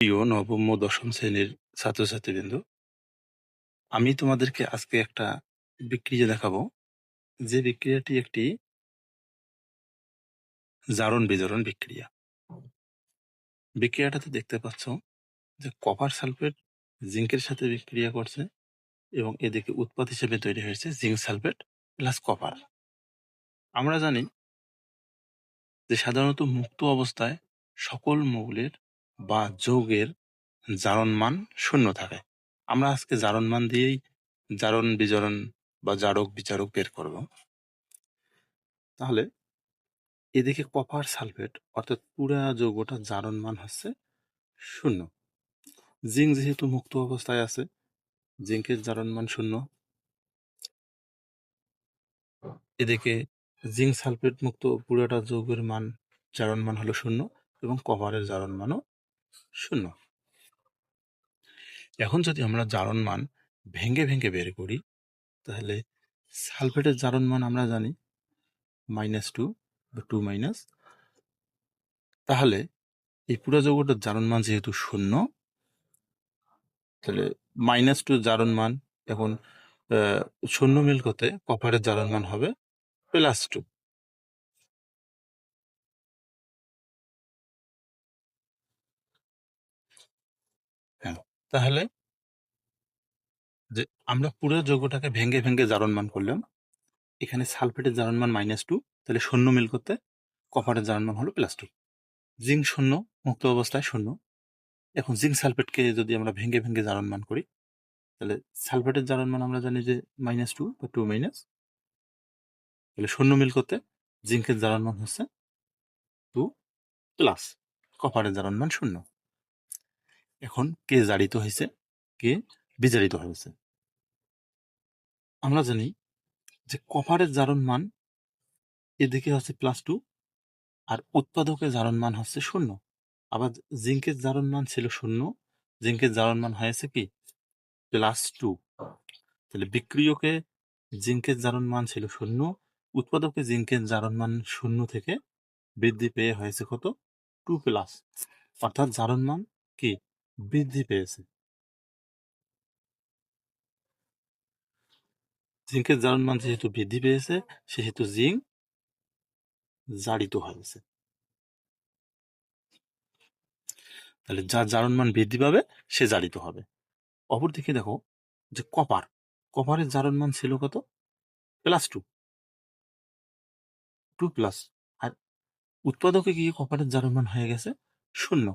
প্রিয় নবম ও দশম শ্রেণীর ছাত্রছাত্রীবৃন্দ, আমি তোমাদেরকে আজকে একটা বিক্রিয়া দেখাবো, যে বিক্রিয়াটি একটি জারণ বিজারণ বিক্রিয়া। বিক্রিয়াটাতে দেখতে পাচ্ছ যে কপার সালফেট জিঙ্কের সাথে বিক্রিয়া করছে এবং এদিকে উৎপাদ হিসেবে তৈরি হয়েছে জিঙ্ক সালফেট প্লাস কপার। আমরা জানি যে সাধারণত মুক্ত অবস্থায় সকল মৌলের বা যৌগের জারণ মান শূন্য থাকে। আমরা আজকে জারণ মান দিয়েই জারণ বিজারণ বা জারক বিচারক বের করব। তাহলে এদিকে কপার সালফেট অর্থাৎ পুরা যৌগটার জারণ মান হচ্ছে 0। জিঙ্ক যেহেতু মুক্ত অবস্থায় আছে, জিঙ্কের জারণ মান 0। এদিকে জিঙ্ক সালফেট মুক্ত পুরাটা যৌগের মান জারণ মান হলো 0 এবং কপারের জারণ মানও 0। এখন যদি আমরা জারণ মান ভেঙে ভেঙে বের করি, তাহলে সালফেটের জারণ মান আমরা জানি -2 বা 2-। তাহলে এই পুরা যৌগটার জারণ মান যেহেতু 0, তাহলে -2 জারণ মান এখন 0 মিল করতে কপারের জারণ মান হবে +2। হ্যাঁ, তাহলে যে আমরা পুরো যৌগটাকে ভেঙে ভেঙে জারণ মান করলাম, এখানে সালফেটের জারণ মান -2, তাহলে 0 মিল করতে কপারের জারণ মান হলো +2। জিঙ্ক 0 মুক্ত অবস্থায় 0। এখন জিঙ্ক সালফেটকে যদি আমরা ভেঙে ভেঙে জারণ মান করি, তাহলে সালফেটের জারণ মান আমরা জানি যে -2 বা 2-। তাহলে 0 মিল করতে জিঙ্কের জারণ মান হচ্ছে 2+, কপারের জারণ মান 0। এখন কে জারিত হয়েছে, কে বিজারিত হয়েছে? আমরা জানি যে কপারের জারণ মান এদিকে হচ্ছে +2 আর উৎপাদকের জারণ মান হচ্ছে 0। আবার জিঙ্কের জারণ মান ছিল 0, জিঙ্কের জারণ মান হয়েছে কি +2। তাহলে বিক্রিয়কে জিঙ্কের জারণ মান ছিল 0, উৎপাদকে জিঙ্কের জারণ মান 0 থেকে বৃদ্ধি পেয়ে হয়েছে কত 2+, অর্থাৎ জারণ মান কি বৃদ্ধি পেয়েছে। জিঙ্কের জারণ মান যেহেতু বৃদ্ধি পেয়েছে, সেহেতু জিঙ্ক জারিত হয়েছে। তাহলে যার জারণ মান বৃদ্ধি পাবে সে জারিত হবে। অপরদিকে দেখো যে কপারের জারণ মান ছিল কত +2, 2+, আর উৎপাদকে গিয়ে কপারের জারণ মান হয়ে গেছে 0।